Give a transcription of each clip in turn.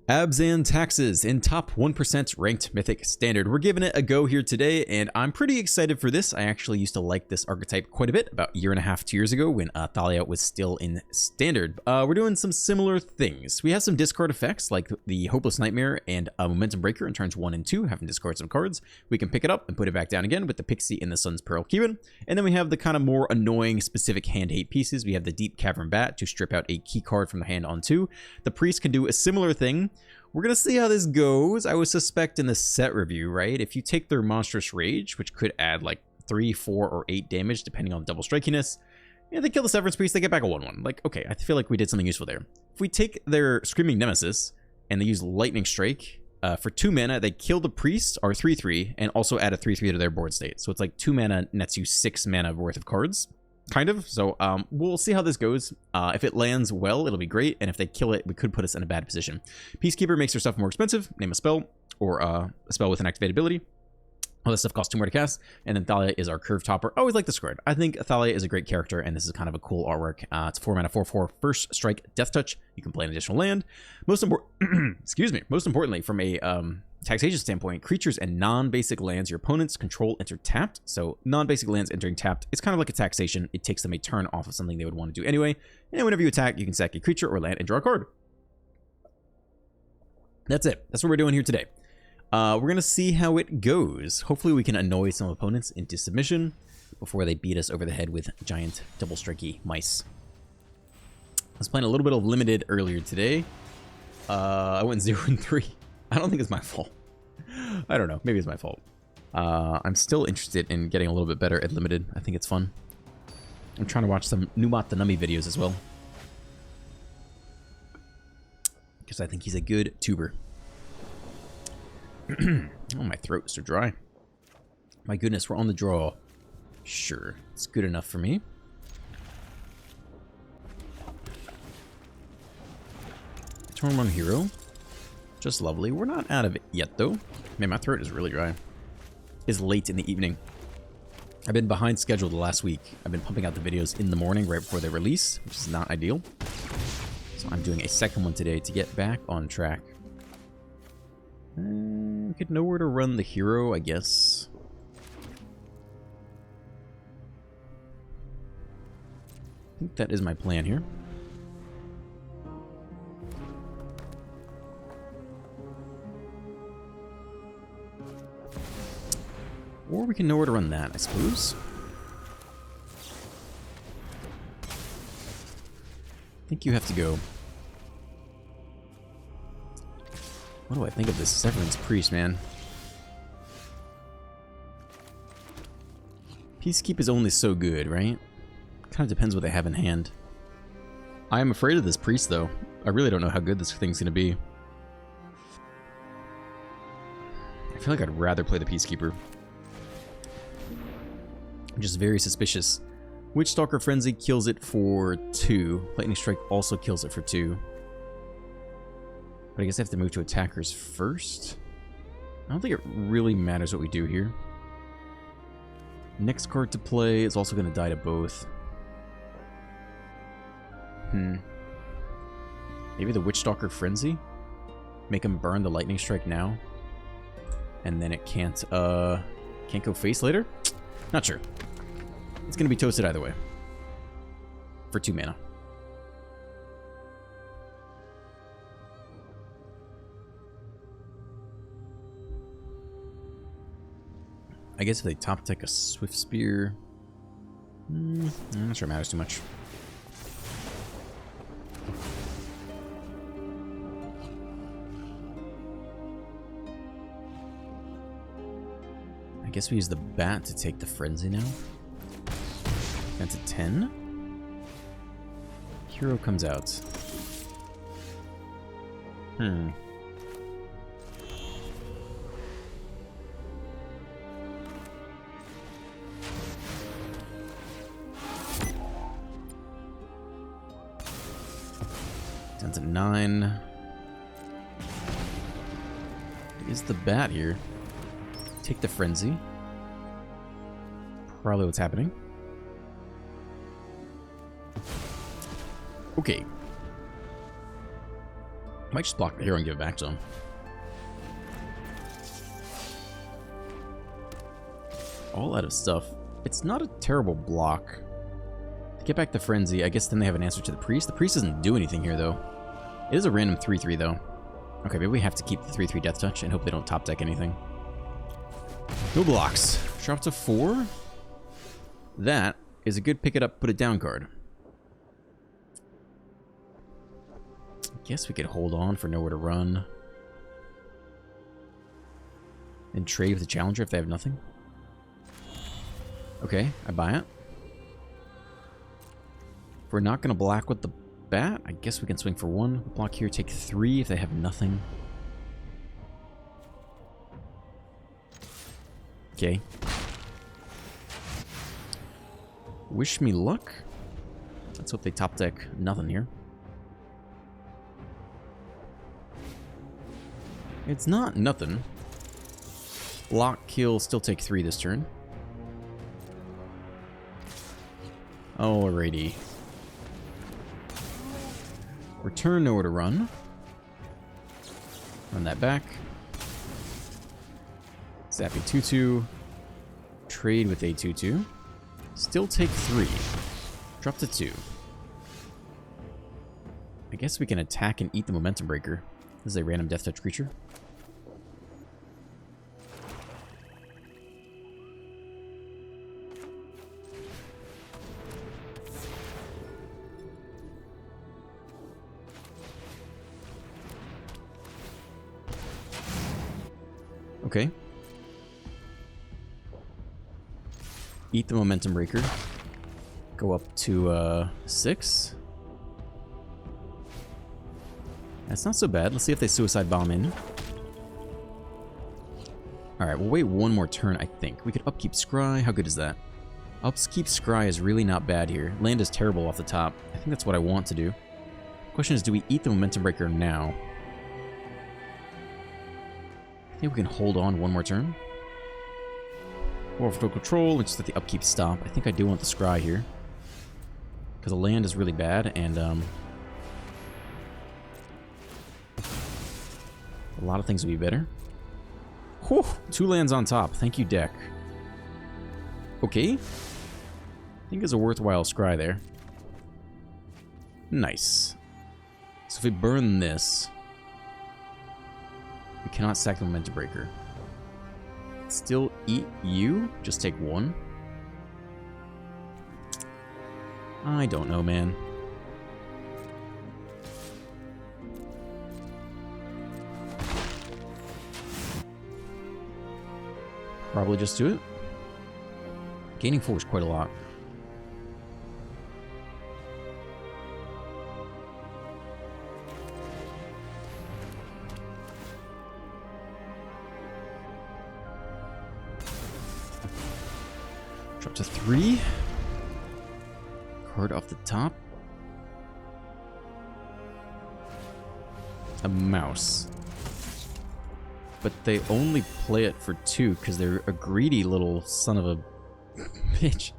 Abzan taxes in top 1% ranked Mythic standard. We're giving it a go here today, and I'm pretty excited for this. I actually used to like this archetype quite a bit about a year and a half, 2 years ago when Thalia was still in standard. We're doing some similar things. We have some discard effects like the Hopeless Nightmare and Momentum Breaker in turns 1 and 2, having discard some cards. We can pick it up and put it back down again with the Pixie and the Sun's Pearl Cuban. And then we have the kind of more annoying specific hand hate pieces. We have the Deep Cavern Bat to strip out a key card from the hand on 2. The Priest can do a similar thing. We're going to see how this goes. I would suspect in the set review, right? If you take their Monstrous Rage, which could add like 3, 4, or 8 damage, depending on double strikiness, and they kill the Severance Priest, they get back a 1/1. Like, okay, I feel like we did something useful there. If we take their Screaming Nemesis, and they use Lightning Strike, for 2 mana, they kill the Priest, or 3/3, and also add a 3/3 to their board state. So it's like 2 mana nets you 6 mana worth of cards. Kind of. So we'll see how this goes. If it lands well, it'll be great. And if they kill it, we could put us in a bad position. Peacekeeper makes their stuff more expensive. Name a spell or a spell with an activated ability. All this stuff costs 2 more to cast. And then Thalia is our curve topper. I always like this card. I think Thalia is a great character, and this is kind of a cool artwork. It's 4 mana, 4/4, first strike, death touch. You can play an additional land. Most importantly, from a taxation standpoint, creatures and non-basic lands your opponents control enter tapped. So non-basic lands entering tapped, it's kind of like a taxation. It takes them a turn off of something they would want to do anyway. And whenever you attack, you can sack a creature or land and draw a card. That's it. That's what we're doing here today. We're going to see how it goes. Hopefully we can annoy some opponents into submission before they beat us over the head with giant double striky mice. I was playing a little bit of limited earlier today. I went 0-3. I don't think it's my fault. I don't know. Maybe it's my fault. I'm still interested in getting a little bit better at limited. I think it's fun. I'm trying to watch some Numat the Nummy videos as well, because I think he's a good tuber. Oh, my throat is so dry. My goodness, we're on the draw. Sure, it's good enough for me. Turn 1 hero. Just lovely. We're not out of it yet, though. Man, my throat is really dry. It's late in the evening. I've been behind schedule the last week. I've been pumping out the videos in the morning right before they release, which is not ideal. So I'm doing a second one today to get back on track. We could know where to run the hero, I guess. I think that is my plan here. Or we can know where to run that, I suppose. I think you have to go. What do I think of this Severance Priest, man? Peacekeep is only so good, right? Kind of depends what they have in hand. I am afraid of this Priest, though. I really don't know how good this thing's going to be. I feel like I'd rather play the Peacekeeper. I'm just very suspicious. Witchstalker Frenzy kills it for 2. Lightning Strike also kills it for 2. But I guess I have to move to attackers first. I don't think it really matters what we do here. Next card to play is also going to die to both. Maybe the Witchstalker Frenzy? Make him burn the Lightning Strike now. And then it can't go face later? Not sure. It's going to be toasted either way. For 2 mana. I guess if they top deck a Swift Spear, I'm not sure it matters too much. I guess we use the bat to take the Frenzy now. That's a 10. Hero comes out. That's a 9. Is the bat here? Take the Frenzy. Probably what's happening. Okay. Might just block the hero and give it back to him. All out of stuff. It's not a terrible block. To get back the Frenzy, I guess then they have an answer to the Priest. The Priest doesn't do anything here, though. It is a random 3-3, though. Okay, maybe we have to keep the 3-3 Death Touch and hope they don't top deck anything. No blocks. Drop to 4. That is a good pick it up, put it down card. I guess we could hold on for nowhere to run. And trade with the Challenger if they have nothing. Okay, I buy it. If we're not going to block with the bat, I guess we can swing for 1. Block here, take 3 if they have nothing. Okay. Wish me luck. Let's hope they top deck nothing here. It's not nothing. Lock, kill, still take 3 this turn. Alrighty. Return, nowhere to run. Run that back. Zappy 2-2. Trade with a 2-2. Still take 3. Drop to 2. I guess we can attack and eat the Momentum Breaker. This is a random Death Touch creature. Okay. Eat the Momentum Breaker. Go up to 6. That's not so bad. Let's see if they Suicide Bomb in. Alright, we'll wait one more turn, I think. We could upkeep Scry. How good is that? Upkeep Scry is really not bad here. Land is terrible off the top. I think that's what I want to do. Question is, do we eat the Momentum Breaker now? I think we can hold on one more turn. Or for control, and just let the upkeep stop. I think I do want the Scry here. Because the land is really bad, and a lot of things would be better. Whew, 2 lands on top. Thank you, deck. Okay. I think it's a worthwhile Scry there. Nice. So if we burn this, we cannot sack the Momentum Breaker. Still eat you? Just take 1? I don't know, man. Probably just do it. Gaining 4 is quite a lot. Drop to 3. Card off the top. A mouse. But they only play it for 2 because they're a greedy little son of a bitch.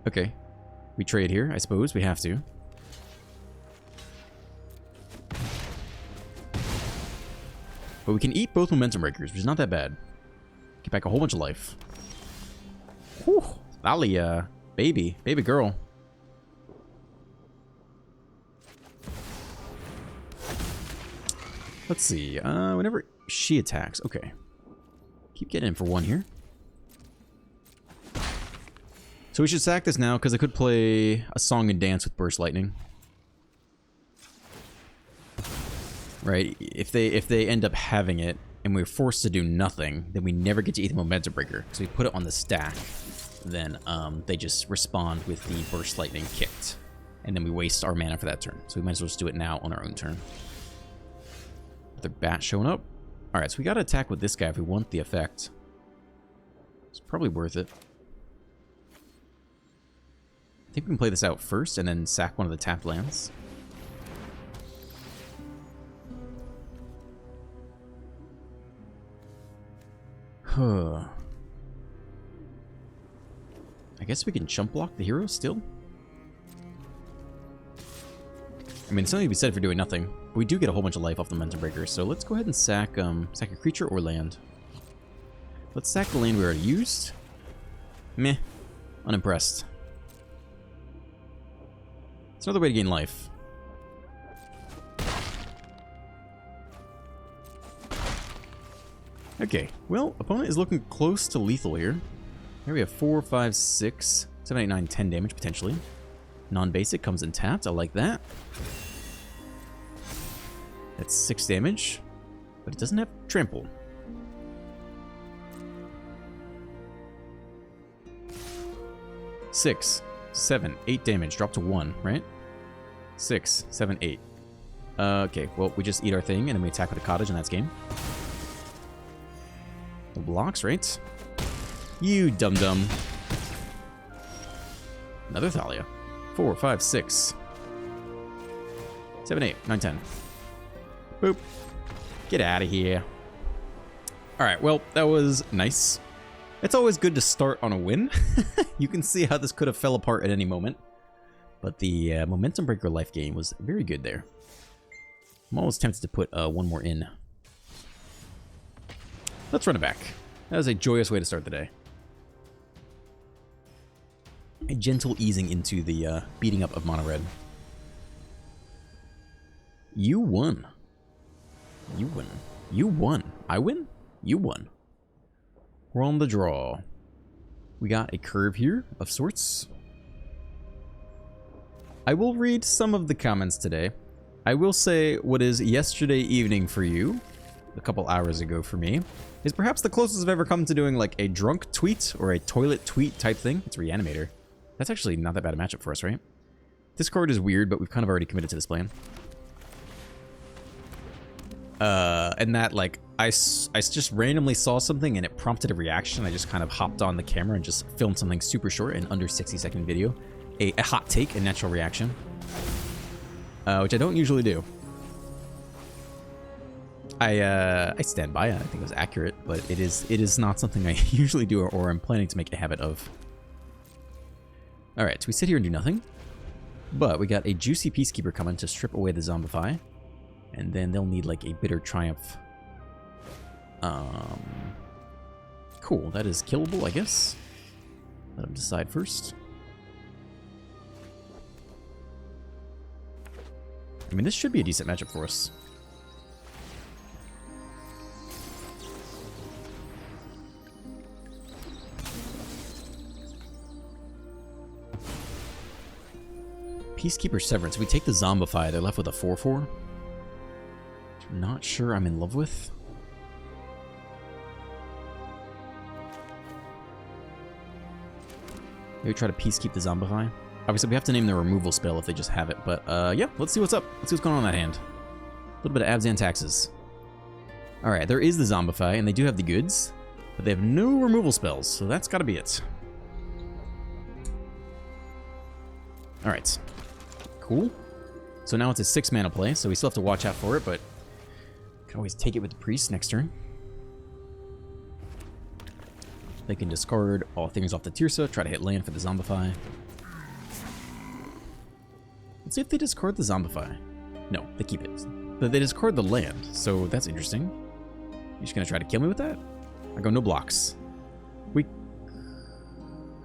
Okay. We trade here, I suppose. We have to. But we can eat both Momentum Breakers, which is not that bad. Get back a whole bunch of life. Whew. Valley, baby girl. Let's see. Whenever she attacks. Okay. Keep getting in for 1 here. So we should sack this now, because I could play a Song and Dance with Burst Lightning. Right? If they end up having it, and we're forced to do nothing, then we never get to eat the Momentum Breaker. So we put it on the stack. Then they just respond with the Burst Lightning kicked. And then we waste our mana for that turn. So we might as well just do it now on our own turn. Their bat showing up. Alright, so we gotta attack with this guy if we want the effect. It's probably worth it. I think we can play this out first and then sack one of the tapped lands. Huh. I guess we can chump block the hero still? I mean, something to be said for doing nothing. But we do get a whole bunch of life off the Momentum Breaker, so let's go ahead and sack a creature or land. Let's sack the land we already used. Meh. Unimpressed. It's another way to gain life. Okay, well, opponent is looking close to lethal here. Here we have 4, 5, 6, 7, 8, 9, 10 damage potentially. Non-basic comes in tapped. I like that. That's 6 damage, but it doesn't have trample. Six, 7, 8 damage. Drop to 1, right? 6, 7, 8. Okay, well, we just eat our thing and then we attack with a cottage and that's game. The blocks, right? You dum-dum. Another Thalia. 4, 5, 6. 7, 8, 9, 10. Boop. Get out of here. Alright, well, that was nice. It's always good to start on a win. You can see how this could have fell apart at any moment. But the Momentum Breaker life gain was very good there. I'm almost tempted to put one more in. Let's run it back. That was a joyous way to start the day. A gentle easing into the beating up of mono red. You won. You win. You won. I win? You won. We're on the draw. We got a curve here of sorts. I will read some of the comments today. I will say what is yesterday evening for you, a couple hours ago for me, is perhaps the closest I've ever come to doing like a drunk tweet or a toilet tweet type thing. It's reanimator. That's actually not that bad a matchup for us, right? This card is weird, but we've kind of already committed to this plan. And that, like, I just randomly saw something and it prompted a reaction. I just kind of hopped on the camera and just filmed something super short in under 60-second video. A hot take, a natural reaction. Which I don't usually do. I stand by it. I think it was accurate, but it is not something I usually do or I'm planning to make a habit of. Alright, so we sit here and do nothing. But we got a juicy Peacekeeper coming to strip away the Zombify. And then they'll need like a Bitter Triumph. Cool, that is killable, I guess. Let them decide first. I mean, this should be a decent matchup for us. Peacekeeper Severance. We take the Zombify. They're left with a 4/4. Not sure I'm in love with. Maybe try to peacekeep the Zombify. Obviously, we have to name the removal spell if they just have it. But, yeah, let's see what's up. Let's see what's going on in that hand. A little bit of Abzan taxes. Alright, there is the Zombify, and they do have the goods. But they have no removal spells, so that's gotta be it. Alright. Cool. So now it's a 6-mana play, so we still have to watch out for it, but can always take it with the priest next turn. They can discard all things off the Tirsa, try to hit land for the Zombify. Let's see if they discard the Zombify. No, they keep it. But they discard the land, so that's interesting. You're just gonna try to kill me with that? I go no blocks. We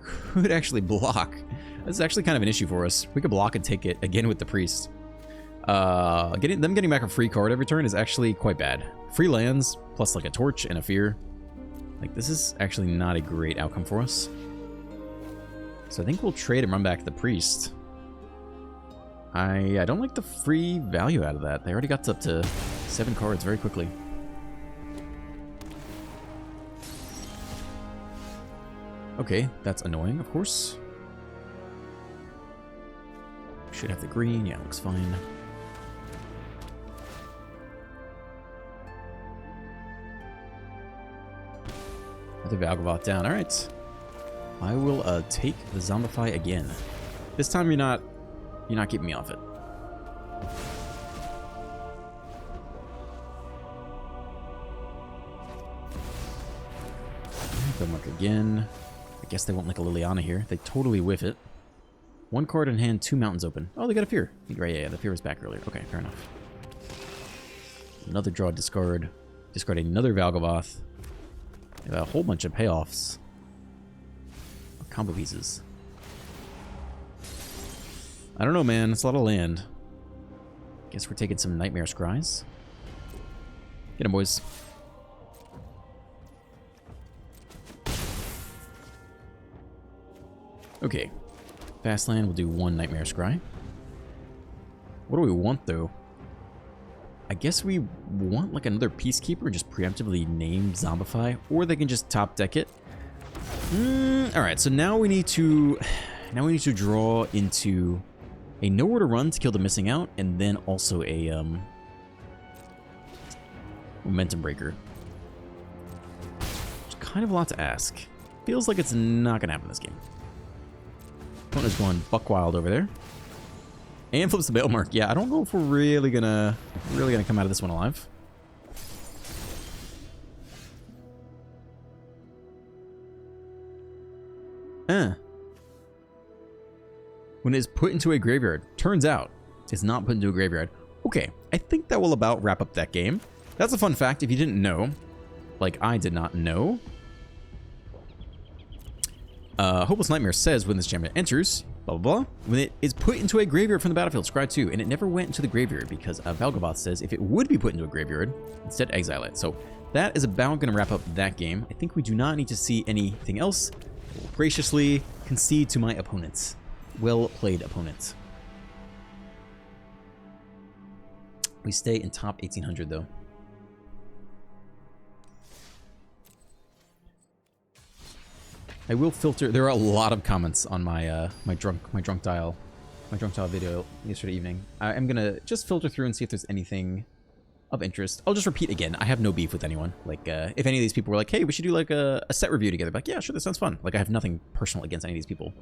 could actually block. This is actually kind of an issue for us. We could block and take it again with the priest. Getting back a free card every turn is actually quite bad. Free lands, plus like a torch and a fear. Like, this is actually not a great outcome for us. So I think we'll trade and run back the priest. I don't like the free value out of that. They already got up to 7 cards very quickly. Okay, that's annoying, of course. Should have the green. Yeah, looks fine. The Valgavoth down. All right. I will take the Zombify again. This time you're not keeping me off it. They'll mark again. I guess they won't like a Liliana here. They totally whiff it. 1 card in hand, 2 mountains open. Oh, they got a fear. Right, yeah, the fear was back earlier. Okay, fair enough. Another draw, discard. Discard another Valgavoth. A whole bunch of payoffs. Combo pieces. I don't know, man. It's a lot of land. Guess we're taking some Nightmare Scries. Get them, boys. Okay. Fast land, we'll do one Nightmare Scry. What do we want, though? I guess we want, like, another Peacekeeper and just preemptively name Zombify. Or they can just top deck it. Alright, so now we need to... Now we need to draw into a Nowhere to Run to kill the Missing Out, and then also a, Momentum Breaker. It's kind of a lot to ask. Feels like it's not gonna happen this game. Opponent's going buck wild over there. And flips the Bail Mark. Yeah, I don't know if we're really gonna come out of this one alive. When it is put into a graveyard, turns out it's not put into a graveyard. Okay, I think that will about wrap up that game. That's a fun fact if you didn't know. Like, I did not know. Hopeless Nightmare says when this gem enters, blah, blah, blah, when it is put into a graveyard from the battlefield, scry 2, and it never went into the graveyard because Valgavoth says if it would be put into a graveyard, instead exile it. So that is about going to wrap up that game. I think we do not need to see anything else. I will graciously concede to my opponents. Well played, opponent. We stay in top 1800 though. I will filter. There are a lot of comments on my my drunk dial video yesterday evening. I'm gonna just filter through and see if there's anything of interest. I'll just repeat again. I have no beef with anyone. Like, if any of these people were like, "Hey, we should do like a set review together," like, yeah, sure, that sounds fun. Like, I have nothing personal against any of these people.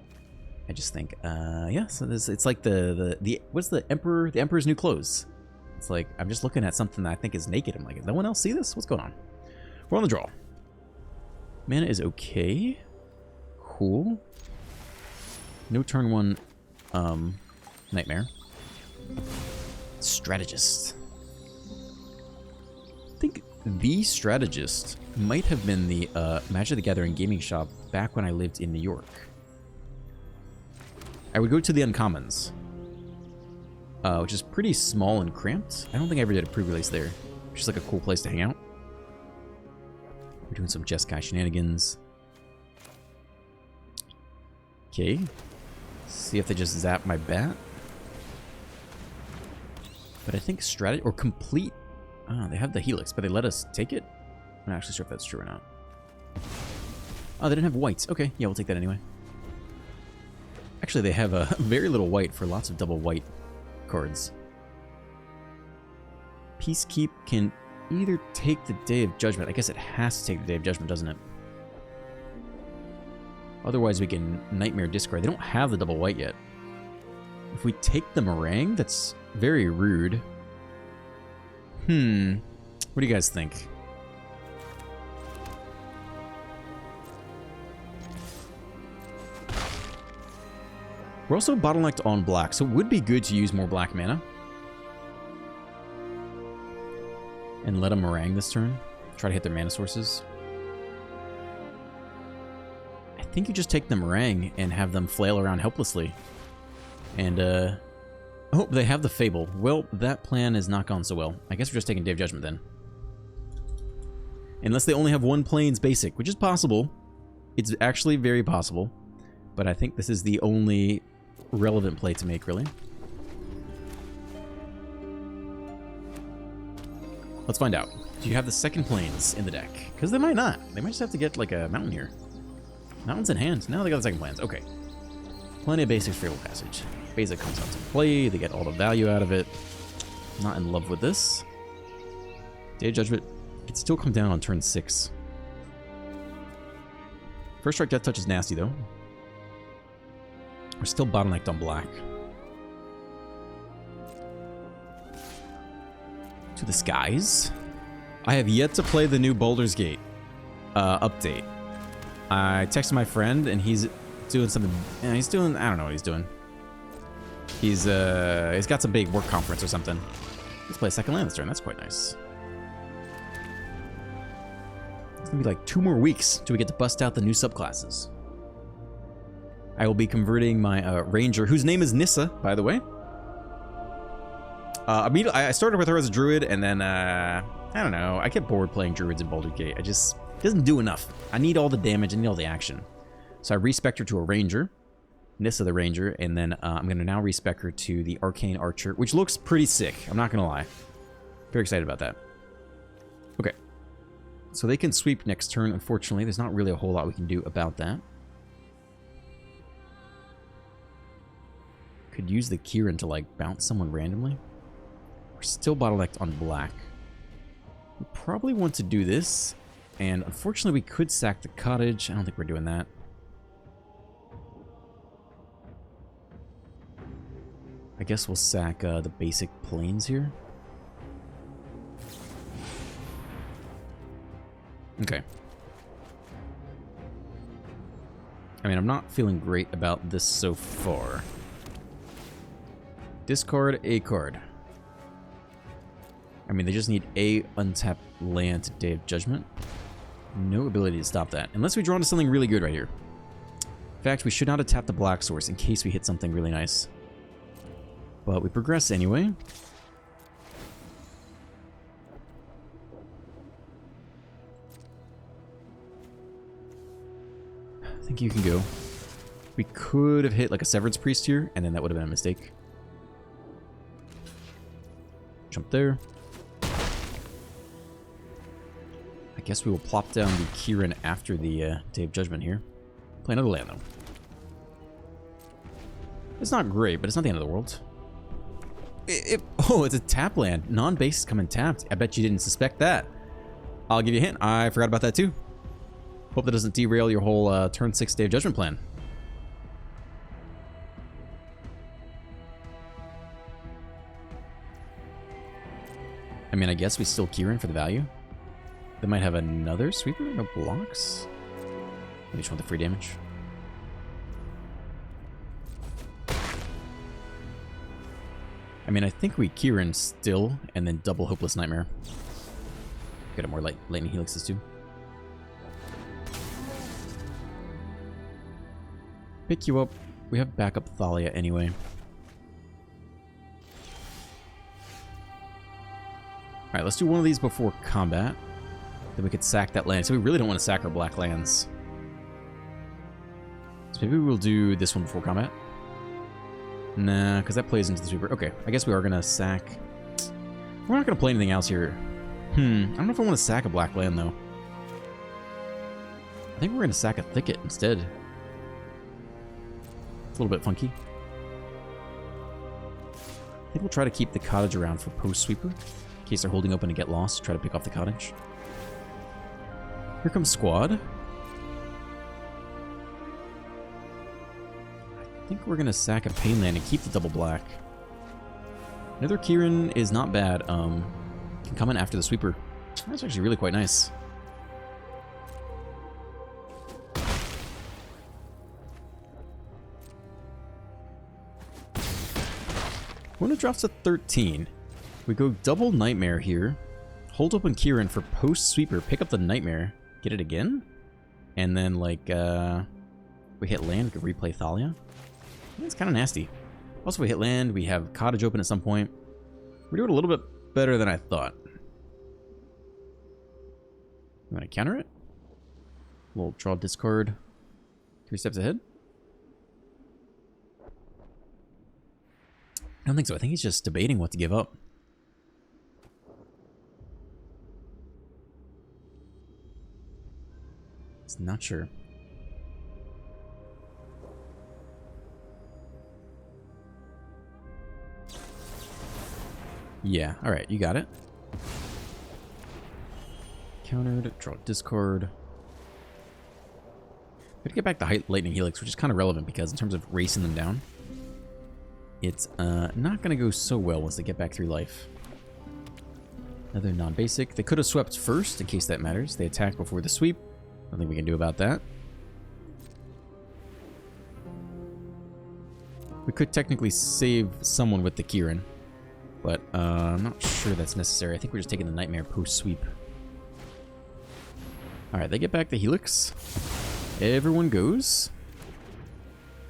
I just think, yeah. So this, it's like the what's the Emperor? The Emperor's New Clothes. It's like I'm just looking at something that I think is naked. I'm like, does no one else see this? What's going on? We're on the draw. Mana is okay. Cool. No turn one Nightmare. Strategist. I think the Strategist might have been the Magic the Gathering gaming shop back when I lived in New York. I would go to the Uncommons, which is pretty small and cramped. I don't think I ever did a pre-release there. It's just like a cool place to hang out. We're doing some Jeskai shenanigans. Okay. See if they just zap my bat. But I think strategy or complete. They have the Helix, but they let us take it. I'm not actually sure if that's true or not. Oh, they didn't have whites. Okay, yeah, we'll take that anyway. Actually, they have very little white for lots of double white cards. Peacekeep can either take the Day of Judgment. I guess it has to take the Day of Judgment, doesn't it? Otherwise, we can Nightmare discard. They don't have the double white yet. If we take the Meringue, that's very rude. What do you guys think? We're also bottlenecked on black, so it would be good to use more black mana. And let them Meringue this turn. Try to hit their mana sources. I think you just take the Meringue and have them flail around helplessly. And, oh, they have the Fable. Well, that plan has not gone so well. I guess we're just taking Day of Judgment then. Unless they only have one Plains basic, which is possible. It's actually very possible. But I think this is the only relevant play to make, really. Let's find out. Do you have the second Plains in the deck? Because they might not. They might just have to get, like, a Mountain here. Mountain's in hand. Now they got the second Plains. Okay. Plenty of basics for Fabled Passage. Basic comes out to play. They get all the value out of it. Not in love with this. Day of Judgment. It still come down on turn 6. First Strike Death Touch is nasty, though. We're still bottlenecked on black. To the skies. I have yet to play the new Baldur's Gate update. I texted my friend and he's doing something. He's doing. I don't know what he's doing. He's got some big work conference or something. Let's play a second land this turn. That's quite nice. It's gonna be like 2 more weeks till we get to bust out the new subclasses. I will be converting my ranger, whose name is Nissa, by the way. I started with her as a druid, and then, I don't know. I get bored playing druids in Baldur's Gate. It doesn't do enough. I need all the damage, I need all the action. So I respec her to a ranger, Nissa the ranger, and then I'm going to now respec her to the arcane archer, which looks pretty sick. I'm not going to lie. Very excited about that. Okay. So they can sweep next turn. Unfortunately, there's not really a whole lot we can do about that. Could use the Kieran to, like, bounce someone randomly. We're still bottlenecked on black. We probably want to do this. And unfortunately, we could sack the cottage. I don't think we're doing that. I guess we'll sack the basic planes here. Okay. I mean, I'm not feeling great about this so far. Discard a card. I mean, they just need a untapped land to Day of Judgment. No ability to stop that. Unless we draw into something really good right here. In fact, we should not have tapped the black source in case we hit something really nice. But we progress anyway. I think you can go. We could have hit like a Severance Priest here, and then that would have been a mistake. Jump there. I guess we will plop down the Kieran after the Day of Judgment here. Play another land, though. It's not great, but it's not the end of the world. Oh, it's a tap land. Non-base is coming tapped. I bet you didn't suspect that. I'll give you a hint. I forgot about that, too. Hope that doesn't derail your whole turn 6 Day of Judgment plan. I mean, I guess we still Kieran for the value. They might have another sweeper? No blocks? We just want the free damage. I mean, I think we Kieran still, and then double Hopeless Nightmare. Get a more lightning helixes too. Pick you up. We have backup Thalia anyway. Alright, let's do one of these before combat. Then we could sack that land. So we really don't want to sack our black lands. So maybe we'll do this one before combat. Nah, because that plays into the sweeper. Okay, I guess we are going to sack... We're not going to play anything else here. I don't know if I want to sack a black land, though. I think we're going to sack a thicket instead. It's a little bit funky. I think we'll try to keep the cottage around for post-sweeper. In case they're holding open and get lost, try to pick off the cottage. Here comes squad. I think we're going to sack a pain land and keep the double black. Another Kieran is not bad. Can come in after the sweeper. That's actually really quite nice. When it drops to 13, we go double Nightmare here. Hold open Kieran for post-sweeper. Pick up the Nightmare. Get it again? And then, like, we hit land. We could replay Thalia. It's kind of nasty. Also, we hit land. We have cottage open at some point. We're doing a little bit better than I thought. You want to counter it? We'll draw discard. 3 steps ahead. I don't think so. I think he's just debating what to give up. He's not sure. Yeah, alright, you got it. Countered, draw discard. Gotta get back the Lightning Helix, which is kind of relevant because in terms of racing them down, it's not going to go so well once they get back 3 life. Another non-basic. They could have swept first, in case that matters. They attacked before the sweep. Nothing we can do about that. We could technically save someone with the Kieran, but I'm not sure that's necessary. I think we're just taking the Nightmare post-sweep. Alright, they get back the Helix. Everyone goes.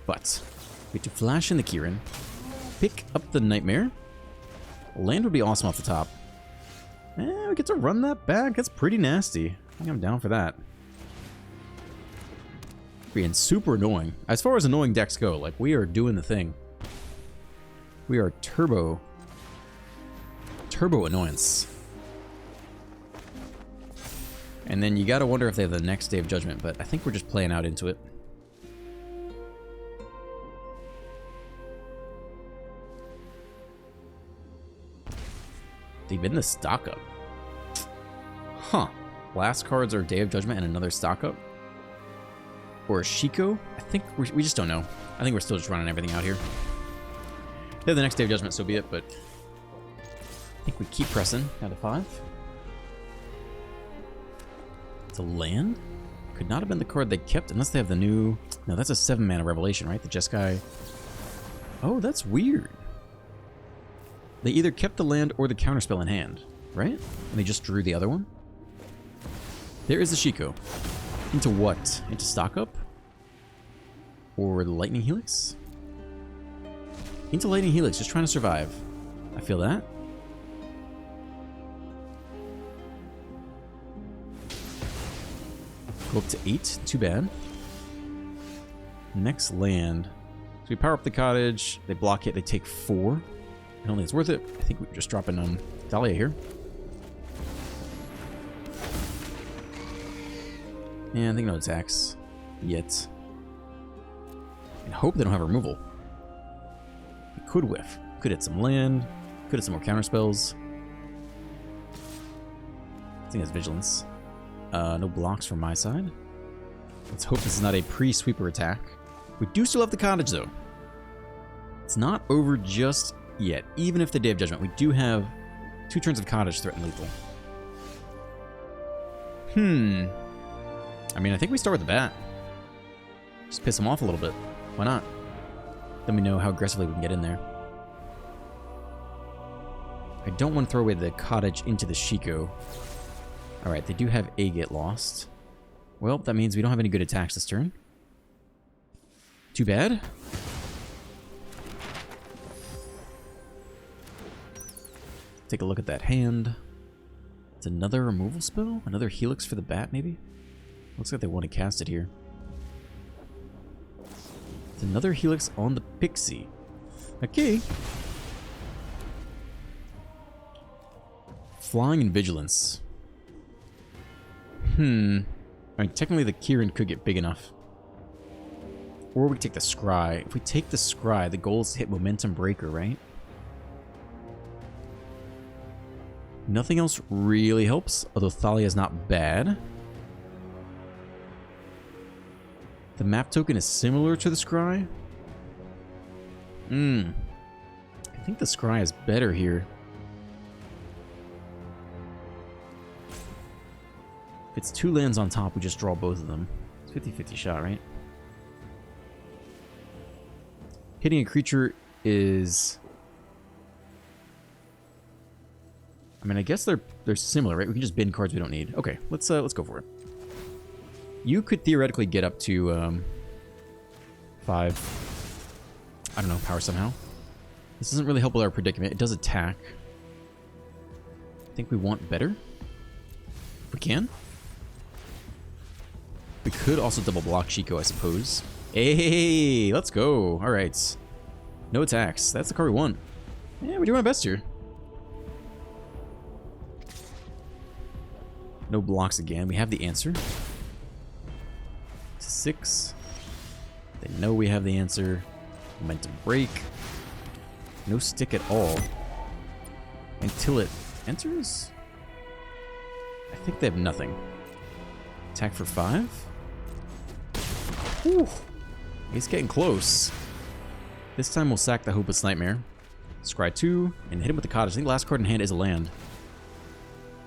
But we have to flash in the Kieran. Pick up the Nightmare. Land would be awesome off the top. We get to run that back. That's pretty nasty. I think I'm down for that. Being super annoying. As far as annoying decks go, like, we are doing the thing. We are turbo annoyance. And then you gotta wonder if they have the next Day of Judgment, but I think we're just playing out into it. They've been the stock up. Huh. Last cards are Day of Judgment and another stock up. Or a Shiko? I think we just don't know. I think we're still just running everything out here. They have the next Day of Judgment, so be it, but I think we keep pressing. Down to 5. It's a land? Could not have been the card they kept unless they have the new... No, that's a 7-mana Revelation, right? The Jeskai. Oh, that's weird. They either kept the land or the counterspell in hand, right? And they just drew the other one? There is the Shiko. Into what? Into stock up? Or the Lightning Helix? Into Lightning Helix, just trying to survive. I feel that. Go up to 8. Too bad. Next land. So we power up the cottage. They block it. They take 4. I don't think it's worth it. I think we're just dropping on Dahlia here. Yeah, I think no attacks yet. And hope they don't have removal. We could whiff. Could hit some land. Could hit some more counterspells. I think that's vigilance. No blocks from my side. Let's hope this is not a pre-sweeper attack. We do still have the cottage, though. It's not over just yet. Even if the Day of Judgment, we do have 2 turns of cottage threaten lethal. I mean, I think we start with the bat. Just piss them off a little bit. Why not? Then we know how aggressively we can get in there. I don't want to throw away the cottage into the Shiko. Alright, they do have a get lost. Well, that means we don't have any good attacks this turn. Too bad. Take a look at that hand. It's another removal spell? Another Helix for the bat, maybe? Looks like they want to cast it here. It's another Helix on the Pixie. Okay. Flying and Vigilance. I mean, technically the Kieran could get big enough. Or we take the Scry. If we take the Scry, the goal is to hit Momentum Breaker, right? Nothing else really helps, although Thalia is not bad. The map token is similar to the Scry. I think the Scry is better here. If it's 2 lands on top, we just draw both of them. It's 50-50 shot, right? Hitting a creature is... I mean, I guess they're similar, right? We can just bin cards we don't need. Okay, let's go for it. You could theoretically get up to 5. I don't know, power somehow. This doesn't really help with our predicament. It does attack. I think we want better. If we can. We could also double block Shiko, I suppose. Hey, let's go. All right. No attacks. That's the card we want. Yeah, we're doing our best here. No blocks again. We have the answer. 6. They know we have the answer. Momentum break. No stick at all. Until it enters? I think they have nothing. Attack for 5? Whew. He's getting close. This time we'll sack the Hopeless Nightmare. Scry 2 and hit him with the cottage. I think last card in hand is a land.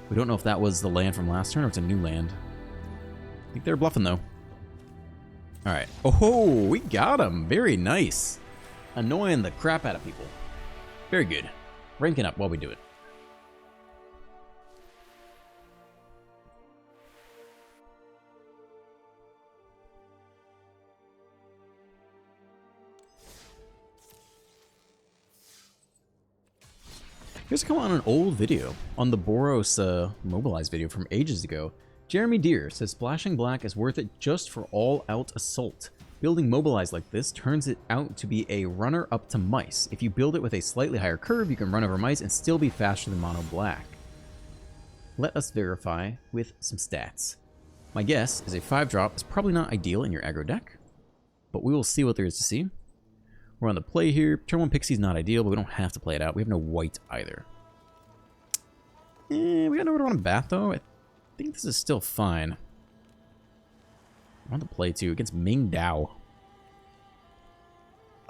We don't know if that was the land from last turn or it's a new land. I think they're bluffing though. Alright. Oh, we got him. Very nice. Annoying the crap out of people. Very good. Ranking up while we do it. Here's a comment on an old video, on the Boros Mobilize video from ages ago. Jeremy Deere says splashing black is worth it just for all-out assault. Building Mobilize like this turns it out to be a runner up to mice. If you build it with a slightly higher curve, you can run over mice and still be faster than mono black. Let us verify with some stats. My guess is a 5-drop is probably not ideal in your aggro deck, but we will see what there is to see. We're on the play here. Turn 1 Pixie's not ideal, but we don't have to play it out. We have no white either. We got nowhere to run a bat, though. I think this is still fine. We're on the play, too, against Ming Dao.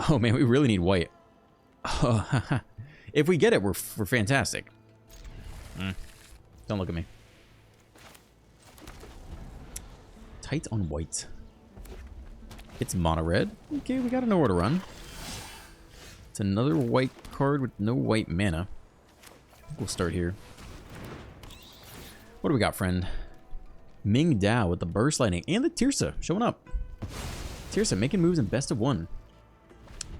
Oh, man, we really need white. If we get it, we're fantastic. Don't look at me. Tight on white. It's mono red. Okay, we gotta know where to run. It's another white card with no white mana. We'll start here. What do we got, friend? Ming Dao with the Burst Lightning and the Tirsa showing up. Tirsa making moves in best of 1.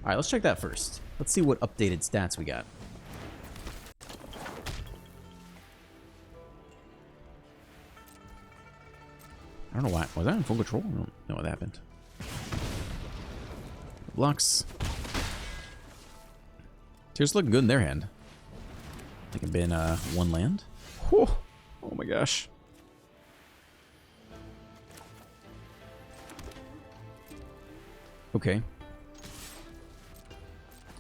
Alright, let's check that first. Let's see what updated stats we got. I don't know why. Was that in full control? I don't know what happened. Blocks. Tears looking good in their hand. I think it's been 1 land. Whew. Oh my gosh. Okay.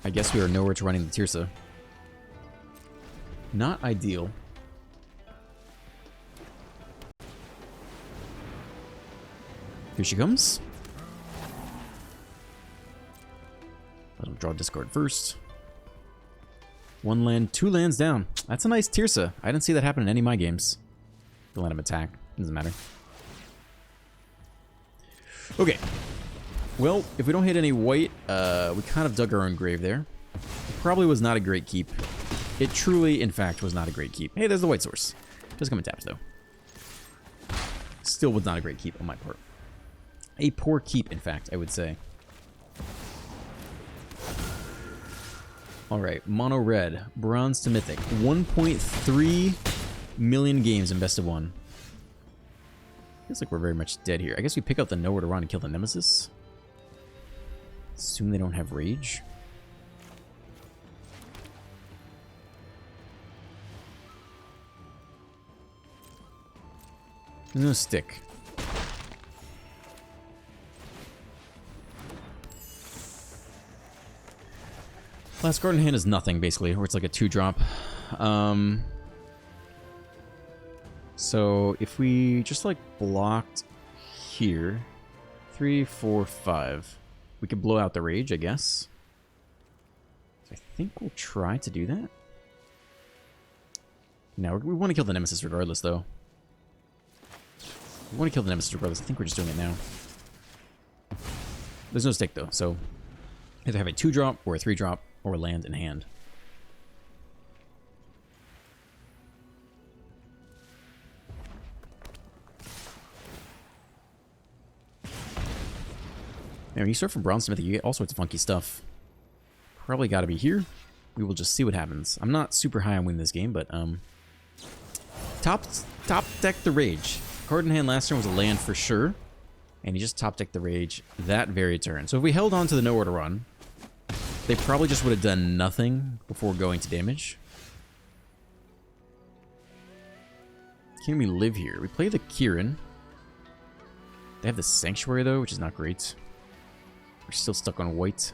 I guess we are nowhere to running the Tirsa. Not ideal. Here she comes. Let him draw discard first. 1 land, 2 lands down. That's a nice Tirsa. I didn't see that happen in any of my games. Don't let him attack. Doesn't matter. Okay. Well, if we don't hit any white, we kind of dug our own grave there. It probably was not a great keep. It truly, in fact, was not a great keep. Hey, there's the white source. Just come in taps, though. Still was not a great keep on my part. A poor keep, in fact, I would say. Alright, mono red, bronze to mythic. 1.3 million games in best of 1. Feels like we're very much dead here. I guess we pick up the nowhere to run and kill the nemesis. Assume they don't have rage. There's no stick. Last card in hand is nothing, basically, or it's like a 2-drop. So if we just like blocked here, 3, 4, 5, we could blow out the rage, I guess. So I think we'll try to do that. No, we want to kill the nemesis regardless, though. We want to kill the nemesis regardless. I think we're just doing it now. There's no stick, though, so either have a 2-drop or a 3-drop or land in hand. Now, when you start from bronze to mythic, you get all sorts of funky stuff. Probably got to be here. We will just see what happens. I'm not super high on winning this game, but top deck the rage. Card in hand last turn was a land for sure, and he just top decked the rage that very turn. So if we held on to the nowhere to run, they probably just would have done nothing before going to damage. Can we live here? We play the Kirin. They have the Sanctuary, though, which is not great. We're still stuck on white.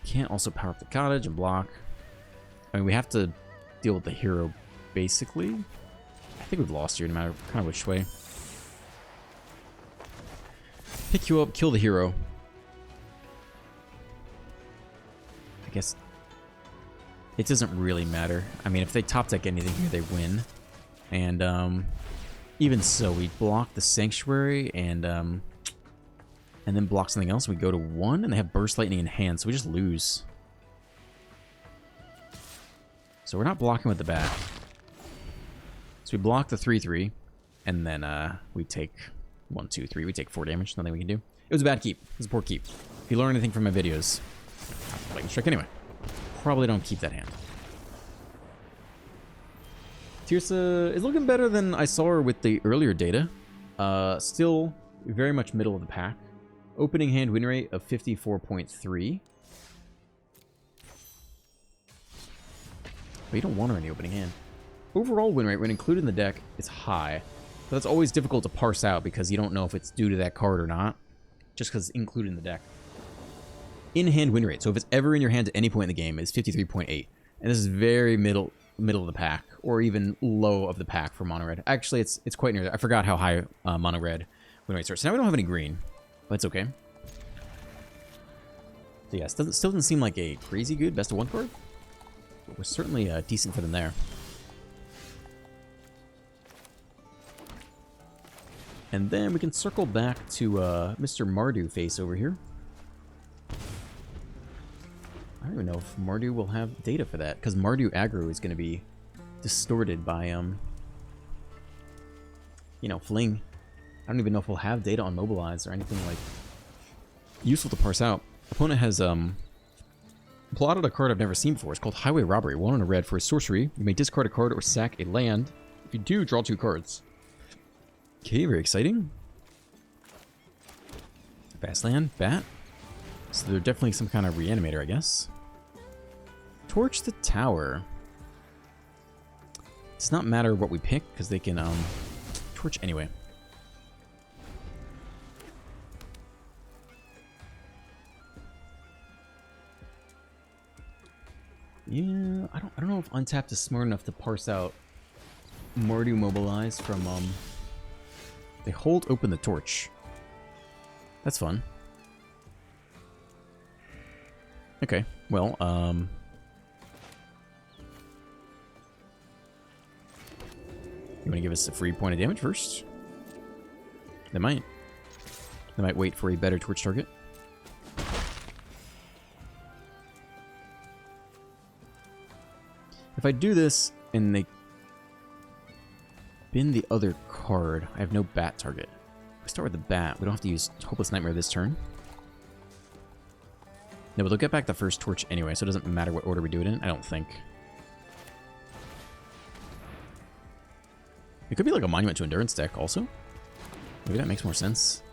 Can't also power up the cottage and block. I mean, we have to deal with the hero, basically. I think we've lost here, no matter kind of which way. Pick you up, kill the hero. I guess it doesn't really matter. I mean, if they top deck anything here, they win. And even so, we block the Sanctuary and then block something else. We go to 1, and they have Burst Lightning in hand, so we just lose. So we're not blocking with the bat. So we block the 3/3, and then we take 1, 2, 3. We take 4 damage. Nothing we can do. It was a bad keep. It was a poor keep. If you learn anything from my videos, Lightning Strike anyway. Probably don't keep that hand. Tirsa is looking better than I saw her with the earlier data. Still very much middle of the pack. Opening hand win rate of 54.3. But you don't want her in the opening hand. Overall win rate, when included in the deck, is high. But that's always difficult to parse out because you don't know if it's due to that card or not. Just because it's included in the deck. In-hand win rate. So if it's ever in your hand at any point in the game, it's 53.8. And this is very middle of the pack. Or even low of the pack for mono red. Actually, it's quite near that. I forgot how high mono red win rate starts. So now we don't have any green. But it's okay. So yeah, still doesn't seem like a crazy good best of one card. But we're certainly decent for them there. And then we can circle back to Mr. Mardu face over here. I don't even know if Mardu will have data for that, because Mardu aggro is going to be distorted by, you know, Fling. I don't even know if we'll have data on Mobilize or anything, like, useful to parse out. Opponent has, plotted a card I've never seen before. It's called Highway Robbery. 1 on a red for a sorcery. You may discard a card or sack a land. If you do, draw 2 cards. Okay, very exciting. Fast land, bat. So they're definitely some kind of reanimator, I guess. Torch the tower. Does not matter what we pick, because they can torch anyway. Yeah, I don't know if Untapped is smart enough to parse out Mardu Mobilize from they hold open the torch. That's fun. Okay, well, you want to give us a free point of damage first? They might. They might wait for a better torch target. If I do this and they bin the other card, I have no bat target. If we start with the bat, we don't have to use Hopeless Nightmare this turn. No, but they'll get back the first torch anyway, so it doesn't matter what order we do it in, I don't think. It could be like a Monument to Endurance deck also. Maybe that makes more sense.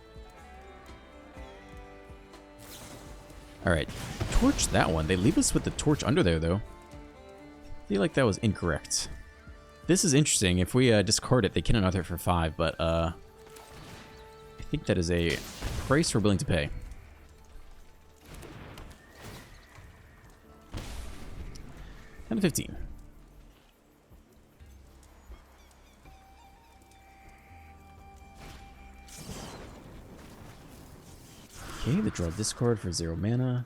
Alright, torch that one. They leave us with the torch under there, though. I feel like that was incorrect. This is interesting. If we discard it, they can unearth it for 5, but I think that is a price we're willing to pay. And 15. Okay, they draw this card for 0 mana.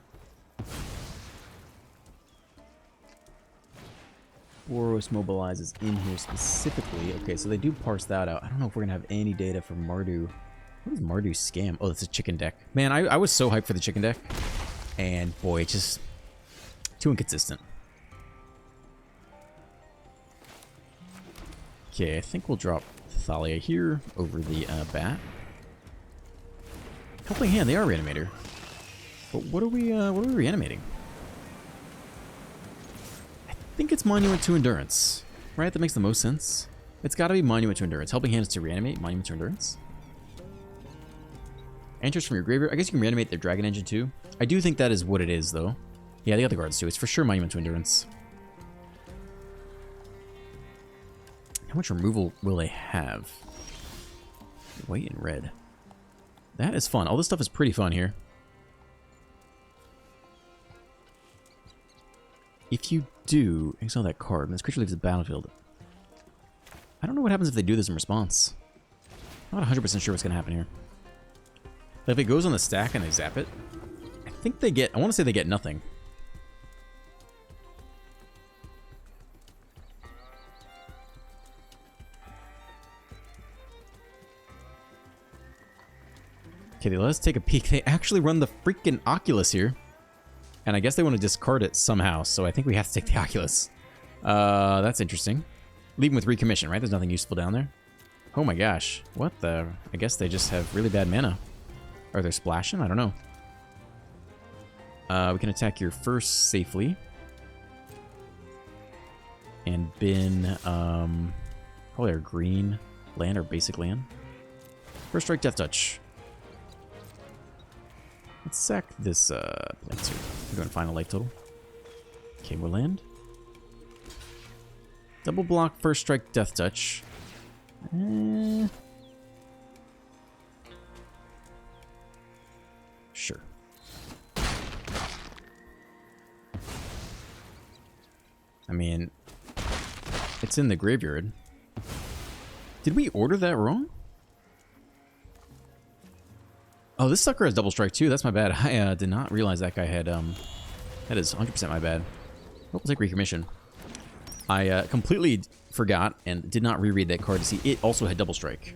Boros mobilizes in here specifically. Okay, so they do parse that out. I don't know if we're gonna have any data from Mardu. What is Mardu scam? Oh, that's a chicken deck. Man, I was so hyped for the chicken deck. And boy, it's just too inconsistent. Okay, I think we'll drop Thalia here over the bat. Helping Hand, they are Reanimator. But what are we reanimating? I think it's Monument to Endurance. Right? That makes the most sense. It's gotta be Monument to Endurance. Helping Hand is to reanimate Monument to Endurance. Enters from your graveyard. I guess you can reanimate their Dragon Engine too. I do think that is what it is, though. Yeah, the other cards too. It's for sure Monument to Endurance. How much removal will they have? White and red. That is fun. All this stuff is pretty fun here. If you do exile that card, and this creature leaves the battlefield. I don't know what happens if they do this in response. I'm not 100% sure what's going to happen here. Like if it goes on the stack and they zap it, I think they get... I want to say they get nothing. Okay, let's take a peek. They actually run the freaking Oculus here. And I guess they want to discard it somehow, so I think we have to take the Oculus. That's interesting. Leave them with Recommission, right? There's nothing useful down there. Oh my gosh. What the... I guess they just have really bad mana. Are they splashing? I don't know. We can attack your first safely. And bin probably our green land, or basic land. First strike, death touch. Let's sack this Lancer. We're going to final life total. Okay, we'll land. Double block, first strike, death touch. Sure. I mean, it's in the graveyard. Did we order that wrong? Oh, this sucker has double strike too. That's my bad. I did not realize that guy had, that is 100% my bad. We'll take recommission. I completely forgot and did not reread that card to see it also had double strike.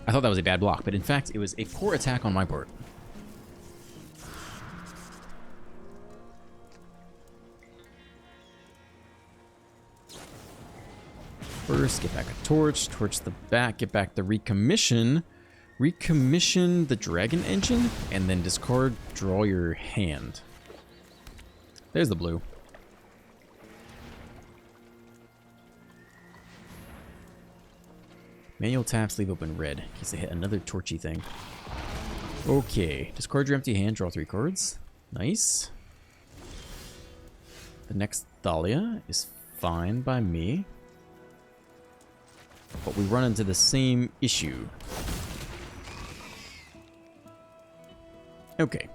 I thought that was a bad block, but in fact, it was a poor attack on my part. First, get back a torch, torch the back, get back the recommission, recommission the dragon engine, and then discard, draw your hand. There's the blue. Manual taps, leave open red, in case they hit another torchy thing. Okay, discard your empty hand, draw 3 cards. Nice. The next Thalia is fine by me. But we run into the same issue. Okay.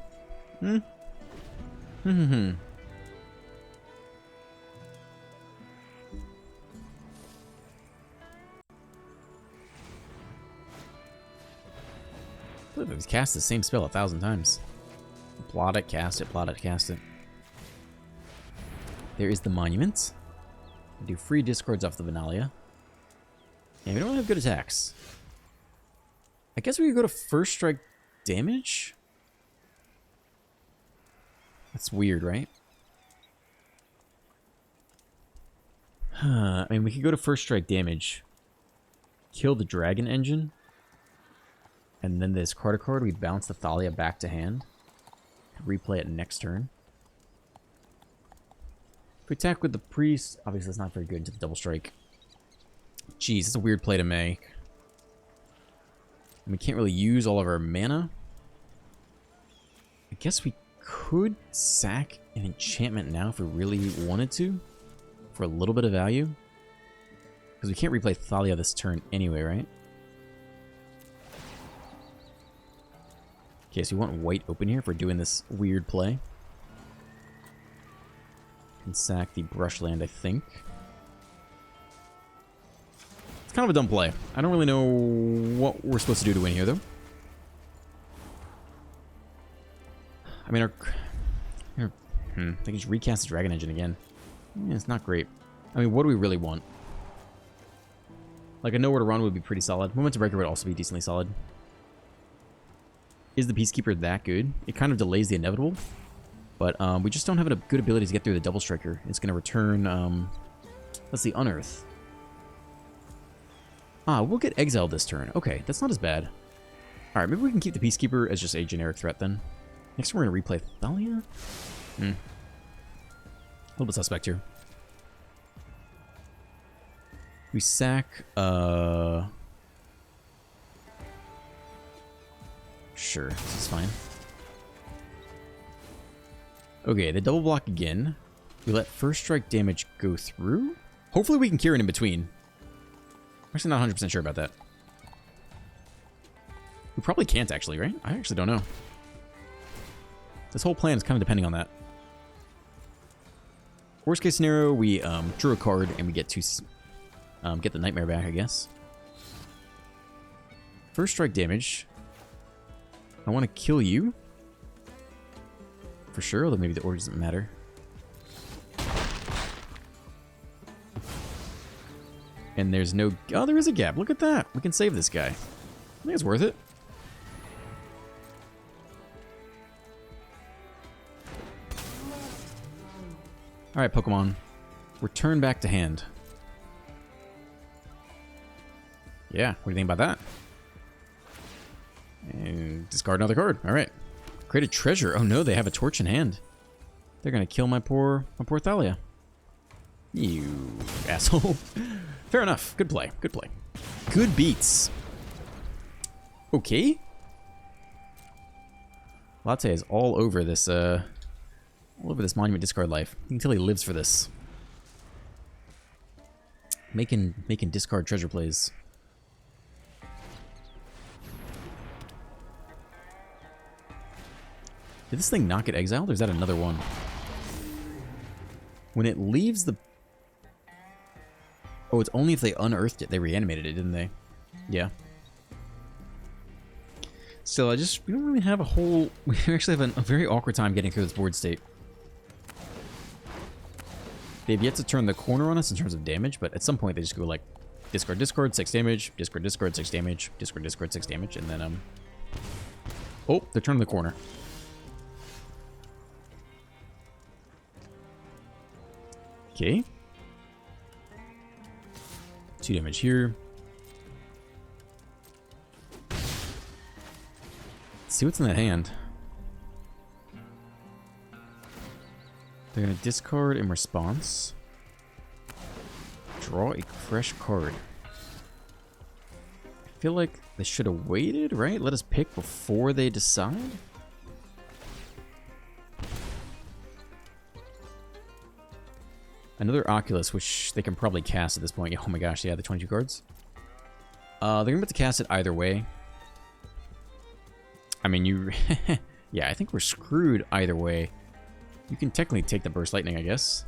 We've cast the same spell 1,000 times. Plot it, cast it, plot it, cast it. There is the monument. We do free discards off the Vanalia. And we don't have good attacks. I guess we could go to first strike damage? That's weird, right? I mean, we could go to first strike damage. Kill the dragon engine. And then this card, we bounce the Thalia back to hand. Replay it next turn. If we attack with the priest, obviously that's not very good into the double strike. Jeez, it's a weird play to make. And we can't really use all of our mana. I guess we could sack an enchantment now if we really wanted to. For a little bit of value. Because we can't replay Thalia this turn anyway, right? Okay, so we want white open here if we're doing this weird play. Can sack the brushland, I think. It's kind of a dumb play. I don't really know what we're supposed to do to win here, though. I mean, I can just recast the Dragon Engine again. Yeah, it's not great. I mean, what do we really want? Like, a Nowhere to Run would be pretty solid. Momentum Breaker would also be decently solid. Is the Peacekeeper that good? It kind of delays the inevitable. But we just don't have a good ability to get through the Double Striker. It's going to return... let's see, Unearth. Ah, we'll get exiled this turn. Okay, that's not as bad. Alright, maybe we can keep the Peacekeeper as just a generic threat then. Next we're going to replay Thalia. A little bit suspect here. We sack... Sure, this is fine. Okay, the double block again. We let first strike damage go through. Hopefully we can cure it in between. I'm actually not 100% sure about that. We probably can't actually, right? I actually don't know. This whole plan is kind of depending on that. Worst case scenario, we drew a card and we get to get the Nightmare back, I guess. First strike damage. I want to kill you. For sure, although maybe the order doesn't matter. And there's no... Oh, there is a gap. Look at that. We can save this guy. I think it's worth it. Alright, Pokemon. Return back to hand. Yeah, what do you think about that? And discard another card. Alright. Create a treasure. Oh no, they have a torch in hand. They're gonna kill my poor Thalia. You asshole. Fair enough. Good play. Good play. Good beats. Okay. Latte is all over this monument discard life. You can tell he lives for this. Making discard treasure plays. Did this thing not get exiled, or is that another one? When it leaves the... Oh, it's only if they unearthed it. They reanimated it, didn't they? Yeah. So we don't really have a whole... We actually have a very awkward time getting through this board state. They've yet to turn the corner on us in terms of damage, but at some point they just go like, discard, discard, 6 damage, discard, discard, 6 damage, discard, discard, 6 damage, and then, oh, they're turning the corner. Okay. 2 damage here. Let's see what's in that hand. They're going to discard in response. Draw a fresh card. I feel like they should have waited, right? Let us pick before they decide. Another Oculus, which they can probably cast at this point. Oh my gosh, yeah, the 22 cards. They're going to have to cast it either way. I mean, you... yeah, I think we're screwed either way. You can technically take the Burst Lightning, I guess.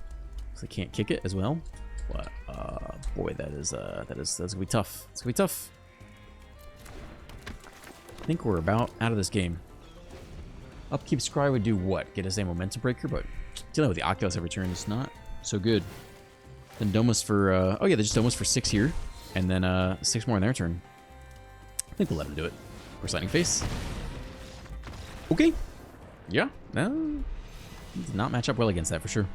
Because I can't kick it as well. But, boy, that's gonna be tough. It's gonna be tough. I think we're about out of this game. Upkeep Scry would do what? Get us a Momentum Breaker, but dealing with the Oculus every turn is not so good. Then Domus for, oh yeah, they just Domus for 6 here. And then 6 more in their turn. I think we'll let them do it. Burst Lightning face. Okay. Yeah. Did not match up well against that for sure.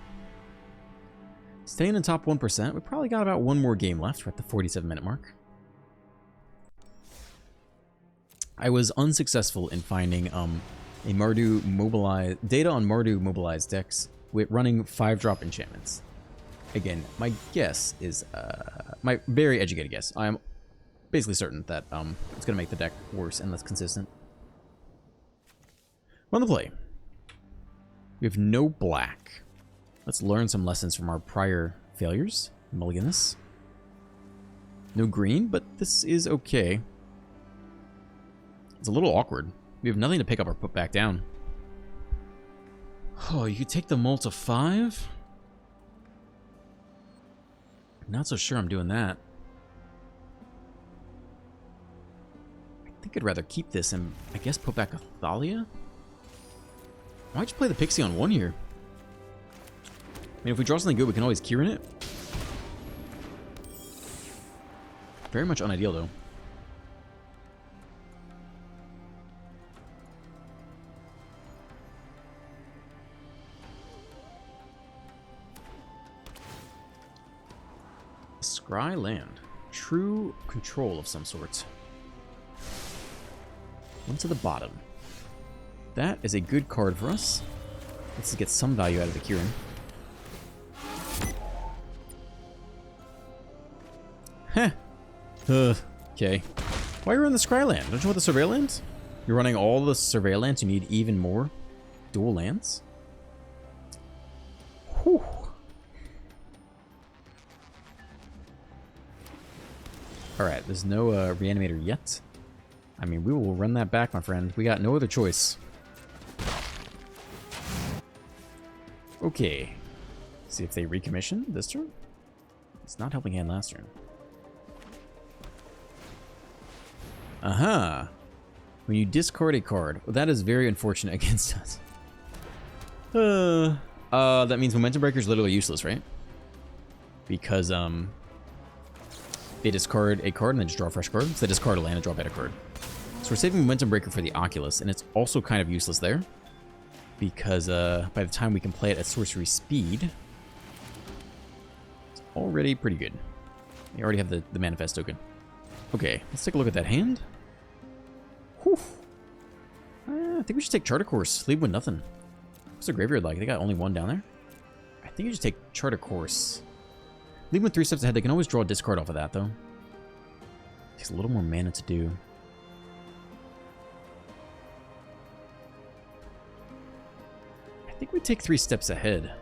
Staying in top 1%. We probably got about one more game left. We're at the 47-minute mark. I was unsuccessful in finding a Mardu mobilized data on Mardu mobilized decks with running 5-drop enchantments. Again, my guess is my very educated guess. I am basically certain that it's going to make the deck worse and less consistent. On the play, we have no black. Let's learn some lessons from our prior failures. Mulligan this. No green, but this is okay. It's a little awkward. We have nothing to pick up or put back down. Oh, you could take the Mult of 5? Not so sure I'm doing that. I think I'd rather keep this and, I guess, put back a Thalia? Why don't you play the Pixie on 1 here? I mean, if we draw something good, we can always Kieran it. Very much unideal, though. Scry land. True control of some sort. One to the bottom. That is a good card for us. Let's get some value out of the Kieran. Heh. Okay. Why are you running the Scry land? Don't you want the Surveil lands? You're running all the Surveil lands. You need even more dual lands? Whew. Alright, there's no reanimator yet. I mean, we will run that back, my friend. We got no other choice. Okay. See if they recommission this turn. It's not helping hand last turn. Uh-huh. When you discard a card. Well, that is very unfortunate against us. That means Momentum Breaker is literally useless, right? Because, they discard a card and then just draw a fresh card. So they discard a land and draw a better card. So we're saving Momentum Breaker for the Oculus, and it's also kind of useless there. Because by the time we can play it at sorcery speed, it's already pretty good. We already have the manifest token. Okay, let's take a look at that hand. Whew. I think we should take Charter Course. Leave with nothing. What's the graveyard like? They got only one down there? I think you just take Chart a Course. Leave them 3 steps ahead. They can always draw a discard off of that, though. Takes a little more mana to do. I think we take 3 steps ahead.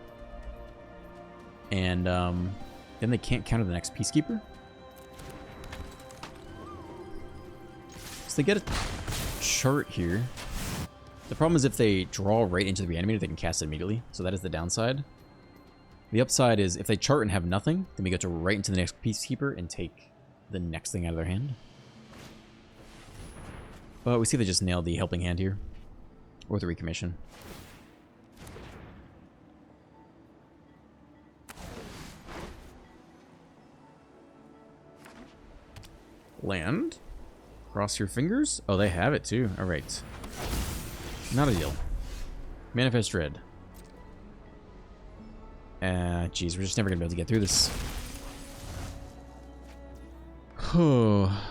And then they can't counter the next Peacekeeper. So they get a chart here. The problem is if they draw right into the reanimator, they can cast it immediately. So that is the downside. The upside is if they chart and have nothing, then we go to right into the next Peacekeeper and take the next thing out of their hand. But we see they just nailed the helping hand here. Or the recommission. Land. Cross your fingers. Oh, they have it too. Alright. Not a deal. Manifest Dread. Jeez, we're just never gonna be able to get through this. Oh,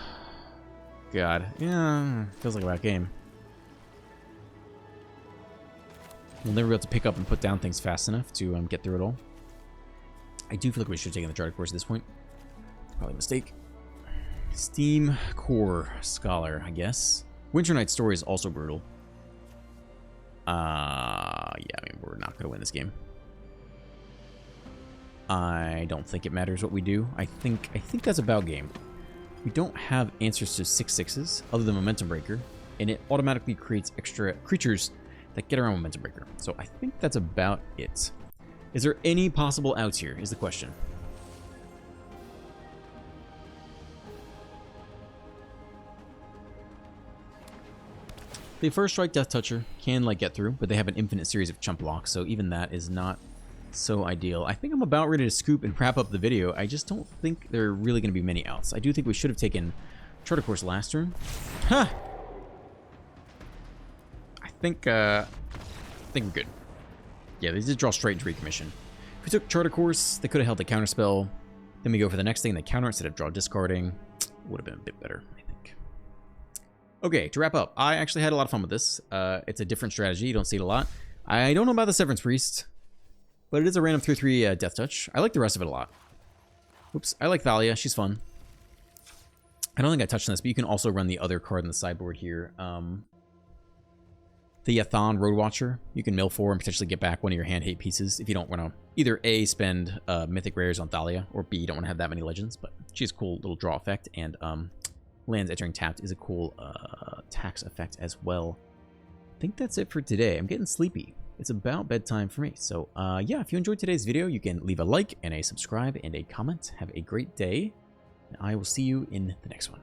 God. Yeah, feels like a bad game. We'll never be able to pick up and put down things fast enough to get through it all. I do feel like we should have taken the Chart course at this point. Probably a mistake. Steam Core Scholar, I guess. Winter Night Story is also brutal. Yeah, I mean, we're not gonna win this game. I don't think it matters what we do. I think that's about game. We don't have answers to 6/6s other than Momentum Breaker, and it automatically creates extra creatures that get around Momentum Breaker. So I think that's about it. Is there any possible outs here, is the question. The First Strike Death Toucher can get through, but they have an infinite series of chump blocks, so even that is not so ideal. I think I'm about ready to scoop and wrap up the video. I just don't think there are really going to be many outs. I do think we should have taken Chart Course last turn. Huh! I think we're good. Yeah, they did draw straight into Recommission. If we took Chart Course, they could have held the counterspell. Then we go for the next thing, they counter instead of draw discarding. Would have been a bit better, I think. Okay, to wrap up, I actually had a lot of fun with this. It's a different strategy. You don't see it a lot. I don't know about the Severance Priest, but it is a random 3/3 Death Touch. I like the rest of it a lot. Oops, I like Thalia. She's fun. I don't think I touched on this, but you can also run the other card in the sideboard here. The Yathan Road Watcher. You can mill 4 and potentially get back one of your hand hate pieces if you don't want to either A, spend Mythic Rares on Thalia, or B, you don't want to have that many legends. But she has a cool little draw effect, and lands entering tapped is a cool tax effect as well. I think that's it for today. I'm getting sleepy. It's about bedtime for me. So yeah, if you enjoyed today's video, you can leave a like and a subscribe and a comment. Have a great day, and I will see you in the next one.